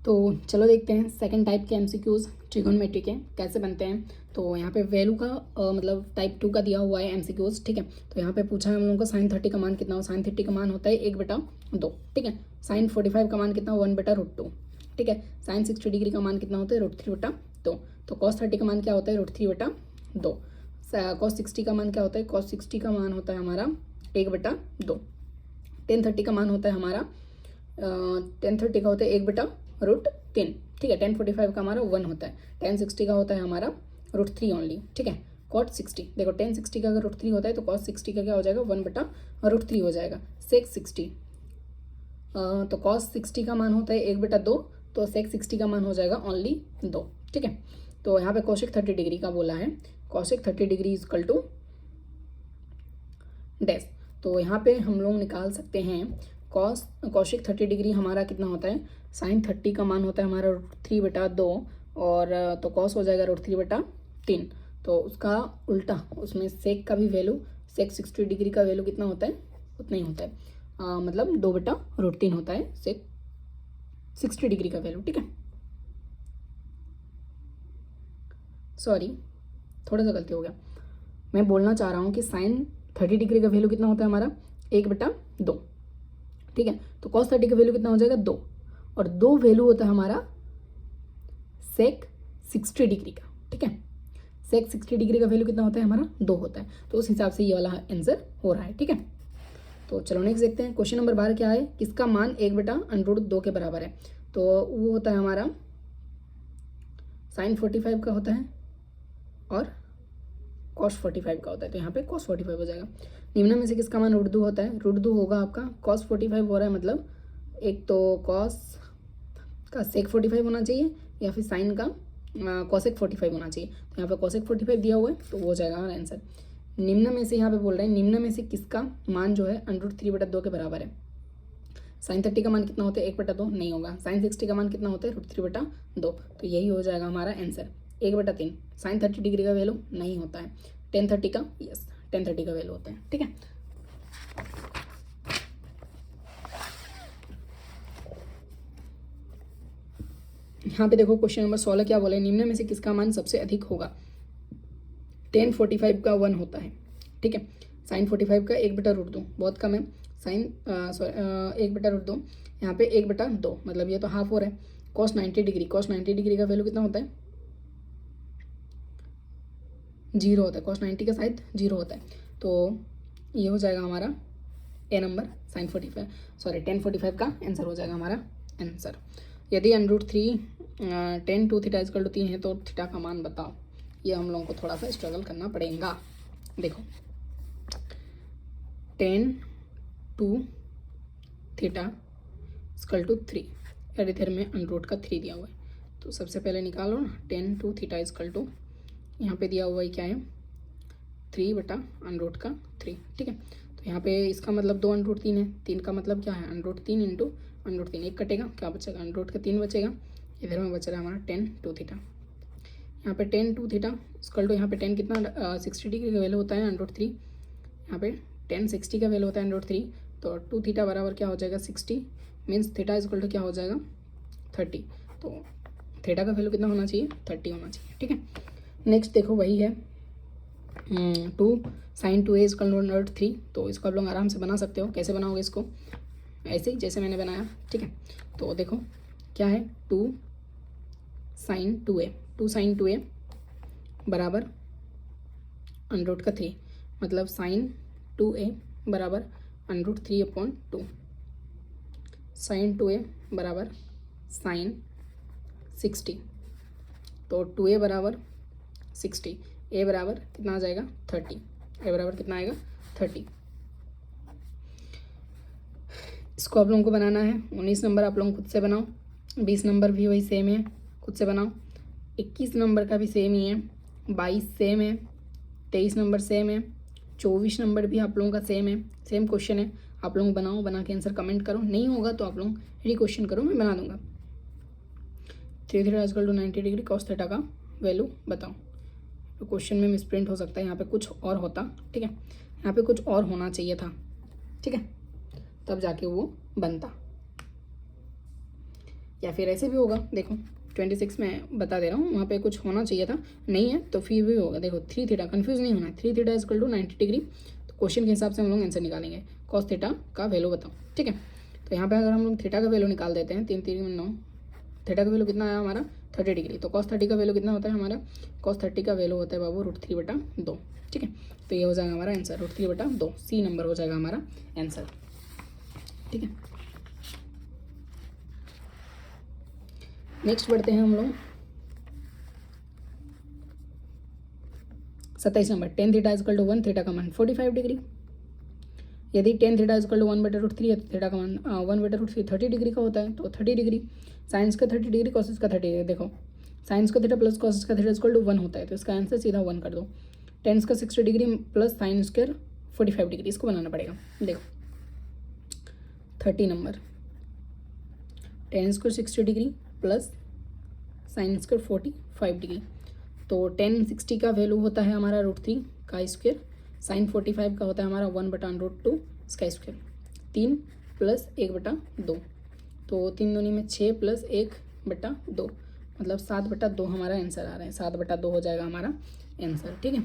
तो चलो देखते हैं सेकंड टाइप के एमसीक्यूज ट्रिगोनोमेट्री के कैसे बनते हैं। तो यहाँ पे वैल्यू का मतलब टाइप 2 का दिया हुआ है एमसीक्यूज, ठीक है। तो यहाँ पे पूछा है हम लोगों को साइन 30 का मान कितना हो। साइन 30 का मान होता है 1/2, ठीक है। साइन 45 का मान कितना हो 1/√2, ठीक है। साइन 60 डिग्री का मान कितना होता है √3/2। तो कॉस 30 का मान क्या होता है √3/2। कॉस 60 का मान क्या होता है, कॉस 60 का मान होता है हमारा 1/2। टेन 30 का मान होता है हमारा टेन 30 का होता है 1/√3, ठीक है। टेन 45 का हमारा 1 होता है। टेन 60 का होता है हमारा √3 ओनली, ठीक है। कॉट 60 देखो, टेन 60 का अगर √3 होता है तो कॉस 60 का क्या हो जाएगा 1/√3 हो जाएगा। सेक 60 तो कॉस 60 का मान होता है 1/2, तो सेक 60 का मान हो जाएगा ओनली 2, ठीक है। तो यहाँ पे कौशिक 30 डिग्री का बोला है, Kaushik 30 degree is equal to dash. तो यहाँ पे हम लोग निकाल सकते हैं कौशिक 30 डिग्री हमारा कितना होता है, साइन 30 का मान होता है हमारा √3/2 और तो कॉस हो जाएगा √3/3। तो उसका उल्टा उसमें सेक का भी वैल्यू, सेक 60 डिग्री का वैल्यू कितना होता है उतना ही होता है, मतलब 2/√3 होता है सेक 60 डिग्री का वैल्यू, ठीक है। सॉरी थोड़ा सा गलती हो गया, मैं बोलना चाह रहा हूँ कि साइन 30 डिग्री का वैल्यू कितना होता है हमारा 1/2, ठीक है। तो कॉस 30 का वैल्यू कितना हो जाएगा 2, और 2 वैल्यू होता है हमारा सेक 60 डिग्री का, ठीक है। सेक 60 डिग्री का वैल्यू कितना होता है हमारा 2 होता है। तो उस हिसाब से ये वाला आंसर हो रहा है, ठीक है। तो चलो नेक्स्ट देखते हैं। क्वेश्चन नंबर 12 क्या है, किसका मान 1/√2 के बराबर है। तो वो होता है हमारा साइन 45 का होता है और कॉस 45 का होता है। तो यहाँ पे कॉस 45 हो जाएगा। निम्न में से किसका मान √2 होता है, √2 होगा आपका कॉस 45 हो रहा है, मतलब एक तो कॉस का सेक 45 होना चाहिए या फिर साइन का कॉसेक 45 होना चाहिए। तो यहाँ पे कॉसेक 45 दिया हुआ है तो वो हो जाएगा हमारा आंसर। निम्न में से यहाँ पे बोल रहे हैं, निम्न में से किसका मान जो है √3/2 के बराबर है। साइन 30 का मान कितना होता है 1/2 नहीं होगा। साइन 60 का मान कितना होता है √3/2, तो यही हो जाएगा हमारा आंसर 1/3। साइन 30 डिग्री का वैल्यू नहीं होता है, टेन 30 का, यस टेन 30 का वैल्यू होता है, ठीक है। यहाँ पे देखो क्वेश्चन नंबर 16 क्या बोले, निम्न में से किसका मान सबसे अधिक होगा। टेन 45 का 1 होता है, ठीक है। साइन 45 का 1/√2 बहुत कम है। साइन 1/√2, यहाँ पे 1/2 मतलब ये तो हाफ हो रहा है। कॉस 90 डिग्री, कॉस 90 डिग्री का वैल्यू कितना होता है 0 होता है। कॉस 90 का शायद 0 होता है। तो ये हो जाएगा हमारा ए नंबर साइन 45 सॉरी टेन 45 का आंसर हो जाएगा हमारा आंसर। यदि √3 10 2 थीटा इक्वल टू 3 है तो थीटा का मान बताओ। ये हम लोगों को थोड़ा सा स्ट्रगल करना पड़ेगा। देखो 10 2 थीटा इक्वल टू 3, इधर में √3 दिया हुआ है। तो सबसे पहले निकालो ना 10 2 थीटा इक्वल टू, यहाँ पे दिया हुआ है क्या है 3/√3, ठीक है। तो यहाँ पे इसका मतलब 2 √3 है, 3 का मतलब क्या है √3 इंटू √3, एक कटेगा क्या बचेगा √3 बचेगा। इधर में बच रहा है हमारा 10 2 थीटा। यहाँ पे 10 2 थीटा इक्वल टू, यहाँ पे 10 कितना 60 डिग्री का वैल्यू होता है √3, यहाँ पे 10 60 का वैल्यू होता है √3। तो 2 थीटा बराबर क्या हो जाएगा 60, मीन्स थीटा इक्वल टू क्या हो जाएगा 30। तो थीटा का वैल्यू कितना होना चाहिए 30 होना चाहिए, ठीक है। नेक्स्ट देखो वही है 2 साइन 2a इक्वल टू √3। तो इसको आप लोग आराम से बना सकते हो। कैसे बनाओगे इसको, ऐसे ही जैसे मैंने बनाया, ठीक है। तो देखो क्या है 2 साइन 2a बराबर √3, मतलब साइन 2a बराबर √3/2, साइन 2a बराबर साइन 60। तो 2a बराबर 60, a बराबर कितना आ जाएगा 30, a बराबर कितना आएगा 30। इसको आप लोगों को बनाना है। 19 नंबर आप लोग खुद से बनाओ, 20 नंबर भी वही सेम है खुद से बनाओ, 21 नंबर का भी सेम ही है, 22 सेम है, 23 नंबर सेम है, 24 नंबर भी आप लोगों का सेम है, सेम क्वेश्चन है। आप लोग बनाओ, बना के आंसर कमेंट करो, नहीं होगा तो आप लोग री क्वेश्चन करो, मैं बना दूंगा। 3 theta equal to 90 degree cos theta का वैल्यू बताओ। तो क्वेश्चन में मिसप्रिंट हो सकता है, यहाँ पे कुछ और होता, ठीक है, यहाँ पे कुछ और होना चाहिए था, ठीक है, तब जाके वो बनता। या फिर ऐसे भी होगा। देखो 26 में बता दे रहा हूँ, वहाँ पे कुछ होना चाहिए था, नहीं है तो फिर भी होगा। देखो 3 थीटा, कन्फ्यूज नहीं होना है, 3 theta is equal to 90 degree. तो क्वेश्चन के हिसाब से हम लोग आंसर निकालेंगे। कॉस थीटा का वैल्यू बताओ, ठीक है। तो यहाँ पे अगर हम लोग थीटा का वैल्यू निकाल देते हैं, 3 3 9, थीटा का वैल्यू कितना आया हमारा 30 डिग्री। तो कॉस 30 का वैल्यू कितना होता है हमारा, कॉस 30 का वैल्यू होता है बाबू √3/2, ठीक है। तो ये हो जाएगा हमारा आंसर √3/2, सी नंबर हो जाएगा हमारा आंसर, ठीक है। नेक्स्ट बढ़ते हैं हम लोग 27 number. tan theta is equal to 1, theta का मान 45 डिग्री। यदि tan theta is equal to 1/√3 है तो थीटा का मान 1/√3 30 डिग्री का होता है, तो 30 डिग्री साइंस का 30 डिग्री कॉसेस का 30 डिग्री। देखो साइंस का थीटा प्लस कॉसेस का थीटा इज इक्वल टू 1 होता है, तो इसका आंसर सीधा 1 कर दो। टेंस का 60 degree plus sine square 45 degree, इसको बनाना पड़ेगा। देखो 30 number, ten square 60 degree plus sine square 45 degree. तो tan 60 का वैल्यू होता है हमारा √3 का स्क्वायर, साइन 45 का होता है हमारा 1/√2 इसका स्क्वायर, 3 + 1/2। तो 3 दूनी में 6 + 1/2, मतलब 7/2 हमारा आंसर आ रहा है। 7/2 हो जाएगा हमारा आंसर, ठीक है।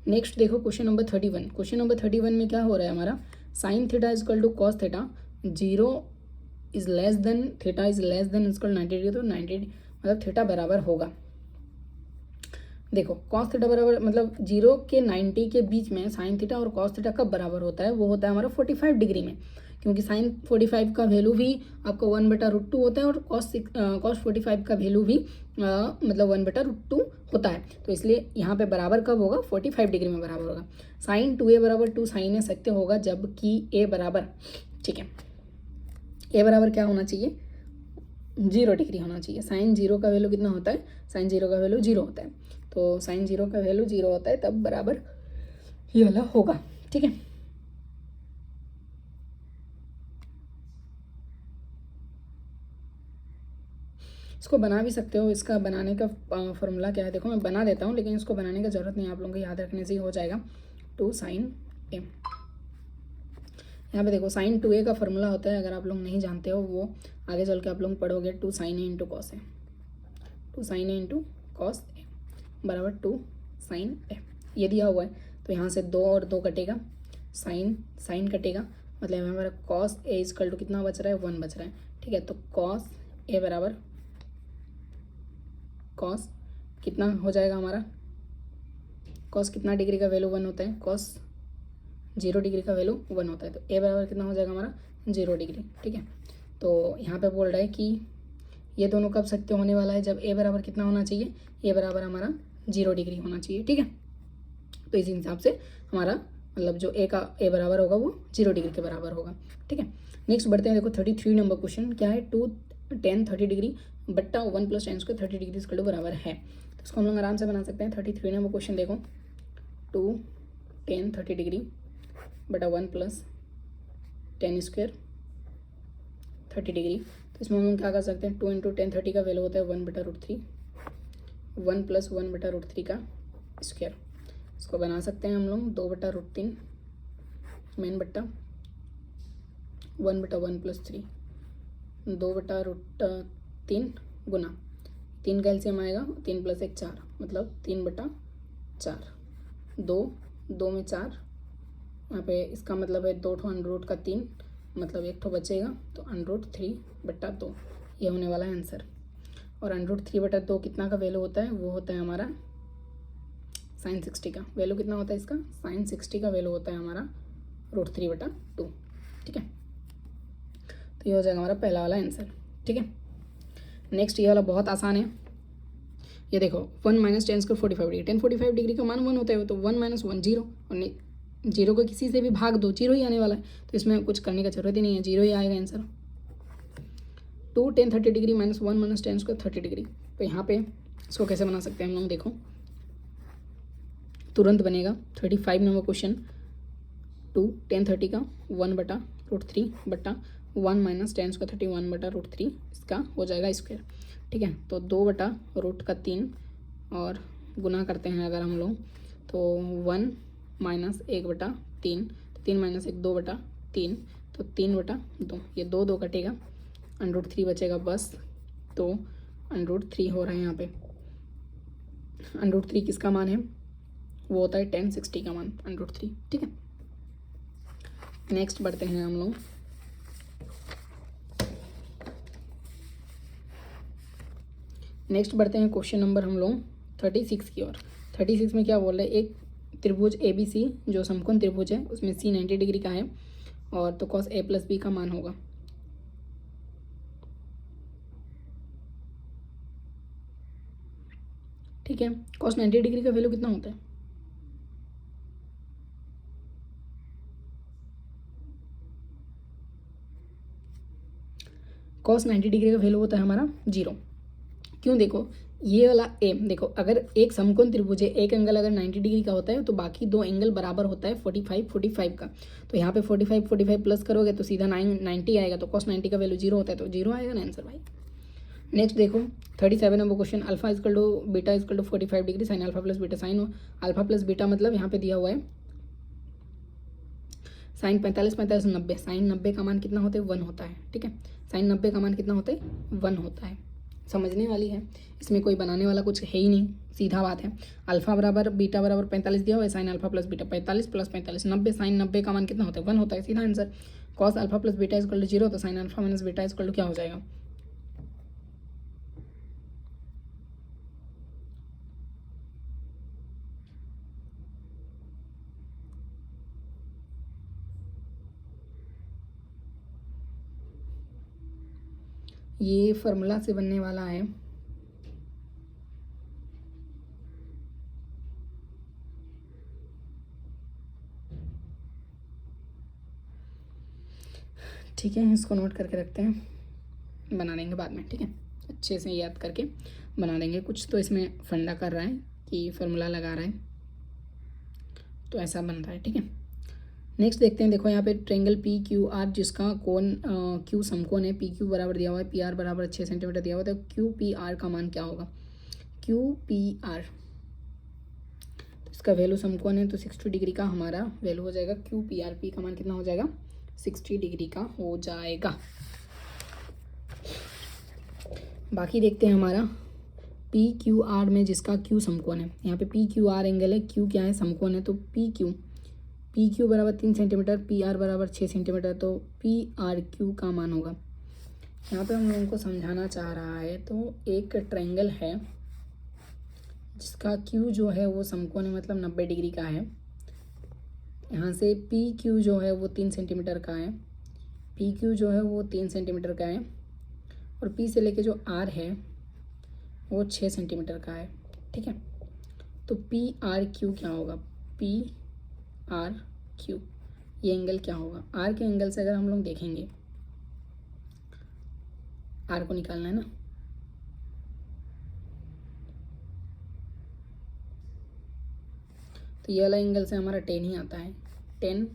नेक्स्ट देखो क्वेश्चन नंबर 31। क्वेश्चन नंबर 31 में क्या हो रहा है हमारा, sine theta is equal to cos theta 0 is less than theta is less than equal 90 degree. तो 90 मतलब थीटा बराबर होगा। देखो कॉस थीटा बराबर मतलब 0 के 90 के बीच में साइन थीटा और कॉस थीटा कब बराबर होता है, वो होता है हमारा 45 डिग्री में, क्योंकि साइन 45 का वैल्यू भी आपको 1/√2 होता है और कॉस 45 का वैल्यू भी मतलब 1/√2 होता है। तो इसलिए यहाँ पे बराबर कब होगा, 45 डिग्री में बराबर होगा। साइन 2a बराबर 2 साइन ए सत्य होगा जबकि ए बराबर, ठीक है, ए बराबर क्या होना चाहिए, 0 डिग्री होना चाहिए। साइन 0 का वैल्यू कितना होता है, साइन 0 का वैल्यू 0 होता है। तो साइन 0 का वैल्यू 0 होता है तब बराबर ये वाला होगा, ठीक है। इसको बना भी सकते हो, इसका बनाने का फॉर्मूला क्या है देखो, मैं बना देता हूँ, लेकिन इसको बनाने की ज़रूरत नहीं है, आप लोगों को याद रखने से ही हो जाएगा। 2 sin a, यहाँ पे देखो साइन 2a का फॉर्मूला होता है, अगर आप लोग नहीं जानते हो वो आगे चल के आप लोग पढ़ोगे, 2 sin a × cos a, 2 sin a × cos a बराबर 2 sin a, ये दिया हुआ है। तो यहाँ से 2 और 2 कटेगा, साइन कटेगा, मतलब हमारा cos a इक्वल टू कितना बच रहा है, 1 बच रहा है, ठीक है। तो cos a बराबर cos कितना हो जाएगा हमारा, cos कितना डिग्री का वैल्यू 1 होता है, cos 0 डिग्री का वैल्यू 1 होता है। तो a बराबर कितना हो जाएगा हमारा 0 डिग्री, ठीक है। तो यहाँ पे बोल रहा है कि ये दोनों कब सत्य होने वाला है, जब a बराबर कितना होना चाहिए, a बराबर हमारा 0 डिग्री होना चाहिए, ठीक है। तो इस हिसाब से हमारा मतलब जो a बराबर होगा वो 0 डिग्री के बराबर होगा, ठीक है। नेक्स्ट बढ़ते हैं, देखो 33 नंबर क्वेश्चन क्या है, 2 tan 30 डिग्री बट्टा 1 + tan स्क्वायर 30 डिग्री इसका बराबर है। तो इसको हम लोग आराम से बना सकते हैं। 33 नंबर क्वेश्चन देखो, 2 tan 30 डिग्री बटा 1 + tan स्क्वायर 30 डिग्री। तो इसमें हम लोग क्या कर सकते हैं, 2 × tan 30 का वैल्यू होता है 1/√3, 1 + 1/√3 का स्क्वायर। इसको बना सकते हैं हम लोग 2/√3 मेन बट्टा 1/1 + 3, 2/√3 गुना 3 का एलसीएम आएगा 3 + 1 4, मतलब 3/4, 2 में 4, यहाँ पे इसका मतलब है 2 ठो √3, मतलब 1 ठो बचेगा, तो √3/2 ये होने वाला है आंसर। और √3/2 कितना का वैल्यू होता है, वो होता है हमारा साइन 60 का वैल्यू कितना होता है, इसका साइन 60 का वैल्यू होता है हमारा √3/2, ठीक है। तो ये हो जाएगा हमारा पहला वाला आंसर, ठीक है। नेक्स्ट ये वाला बहुत आसान है, ये देखो 1 - tan square 45 degree, tan 45 degree का मान 1 होता है, तो 1 - 1 0, और 0 को किसी से भी भाग दो 0 ही आने वाला है, तो इसमें कुछ करने की जरूरत ही नहीं है, 0 ही आएगा answer. 2 tan 30 degree -1 - tan square 30 degree. तो यहाँ पे इसको कैसे बना सकते हैं हम लोग, देखो तुरंत बनेगा। 35 नंबर क्वेश्चन, 2 tan 30 का 1/√3 बट्टा 1 - tan स्क्वायर 30 1/√3 इसका हो जाएगा स्क्वायर, ठीक है। तो 2/√3 और गुना करते हैं अगर हम लोग, तो 1 - 1/3, 3 - 1 2/3, तो 3/2, ये 2 कटेगा, √3 बचेगा बस, तो √3 हो रहा है यहाँ पे। √3 किसका मान है, वो होता है 10, 60 का मान √3, ठीक है। नेक्स्ट बढ़ते हैं हम लोग, क्वेश्चन नंबर हम लोग 36 की ओर। 36 में क्या बोल रहे हैं, एक त्रिभुज ABC जो समकोण त्रिभुज है, उसमें C 90 डिग्री का है, और तो cos A + B का मान होगा। ठीक है, cos 90 डिग्री का वैल्यू कितना होता है, cos 90 डिग्री का वैल्यू होता है हमारा 0। क्यों, देखो ये वाला ए, देखो अगर एक समकोण त्रिभुज है, एक एंगल अगर 90 डिग्री का होता है तो बाकी दो एंगल बराबर होता है 45 का। तो यहाँ पे 45 प्लस करोगे तो सीधा 90 आएगा, तो cos 90 का वैल्यू 0 होता है, तो 0 आएगा ना आंसर भाई। नेक्स्ट देखो 37 number question, alpha is equal to beta is equal to 45 degree sine alpha plus beta. Sine alpha plus beta मतलब यहाँ पे दिया हुआ है साइन 45 90। साइन 90 का मान कितना होता है, 1 होता है, ठीक है। साइन 90 का मान कितना होता है, 1 होता है। समझने वाली है, इसमें कोई बनाने वाला कुछ है ही नहीं, सीधा बात है। अल्फा बराबर बीटा बराबर 45 दिया हुआ है, sine alpha plus beta 45 plus 45 90। Sine 90 का मान कितना होता है, 1 होता है, सीधा answer. Cos alpha plus beta is equal to 0, तो sine alpha minus beta is equal to क्या हो जाएगा, ये फार्मूला से बनने वाला है। ठीक है, इसको नोट करके रखते हैं, बना देंगे बाद में, ठीक है। अच्छे से याद करके बना देंगे। कुछ तो इसमें फंडा कर रहा है कि फार्मूला लगा रहा है, तो ऐसा बन रहा है, ठीक है। नेक्स्ट देखते हैं, देखो यहाँ पे ट्रेंगल PQR जिसका कोण Q समकोण है, PQ बराबर दिया हुआ है, PR बराबर 6 सेंटीमीटर दिया हुआ है, तो QPR का मान क्या होगा, QPR, तो इसका वैल्यू समकोण है तो 60 डिग्री का हमारा वैल्यू हो जाएगा QPR। P का मान कितना हो जाएगा, 60 डिग्री का हो जाएगा। बाकी देखते हैं हमारा PQR में जिसका Q समकोण है, यहाँ पे PQR एंगल है, Q क्या है, समकोण है, तो PQ बराबर 3 सेंटीमीटर, PR बराबर 6 सेंटीमीटर, तो PRQ का मान होगा। यहाँ पे हम लोगों को समझाना चाह रहा है, तो एक ट्रायंगल है जिसका Q जो है वो समकोण है, मतलब 90 डिग्री का है। यहाँ से PQ जो है वो 3 सेंटीमीटर का है, PQ जो है वो 3 सेंटीमीटर का है, और P से लेके जो R है वो 6 सेंटीमीटर का है, ठीक है। तो PRQ क्या होगा, PRQ ये एंगल क्या होगा, R के एंगल से अगर हम लोग देखेंगे, R को निकालना है ना, तो ये वाला एंगल से हमारा 10 ही आता है, 10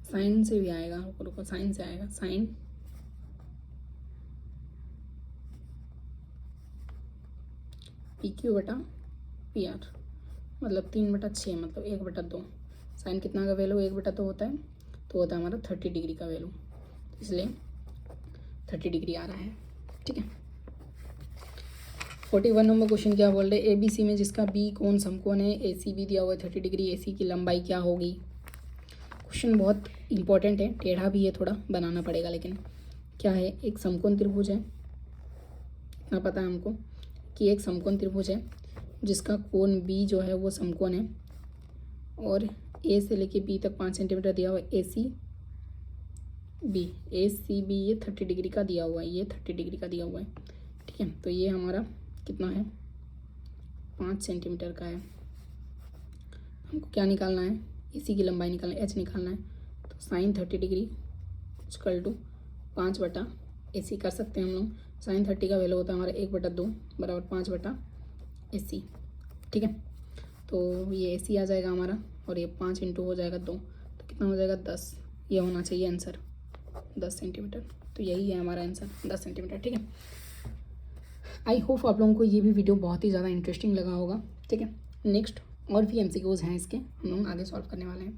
साइन से भी आएगा, रुको साइन से आएगा, साइन PQ बटा PR मतलब 3/6 मतलब 1/2। साइन कितना का वैल्यू 1/2 होता है, तो होता है हमारा 30 डिग्री का वैल्यू, इसलिए 30 डिग्री आ रहा है, ठीक है। 41 नंबर क्वेश्चन क्या बोल रहे हैं, ABC में जिसका B कोण समकोण है, ACB दिया हुआ है 30 डिग्री, AC की लंबाई क्या होगी। क्वेश्चन बहुत इंपॉर्टेंट है, टेढ़ा भी है, थोड़ा बनाना पड़ेगा, लेकिन क्या है, एक समकोण त्रिभुज है, इतना पता है हमको कि एक समकोण त्रिभुज है जिसका कोण B जो है वो समकोण है, और A से लेके B तक 5 सेंटीमीटर दिया हुआ है, ACB ये 30 डिग्री का दिया हुआ है, ये 30 डिग्री का दिया हुआ है, ठीक है। तो ये हमारा कितना है, 5 सेंटीमीटर का है। हमको क्या निकालना है, AC की लंबाई निकालना है, H निकालना है, तो sign 30 degree equal to 5/AC कर सकते हैं हम लोग। साइन 30 का वैल्यू होता है हमारा 1/2 बराबर 5/AC, ठीक है। तो ये AC आ जाएगा हमारा, और ये 5 इंटू हो जाएगा 2, तो कितना हो जाएगा 10, ये होना चाहिए आंसर 10 सेंटीमीटर। तो यही है हमारा आंसर 10 सेंटीमीटर, ठीक है। आई होप आप लोगों को ये भी वीडियो बहुत ही ज़्यादा इंटरेस्टिंग लगा होगा। ठीक है, नेक्स्ट और भी MCQs हैं इसके, हम लोग आगे सॉल्व करने वाले हैं।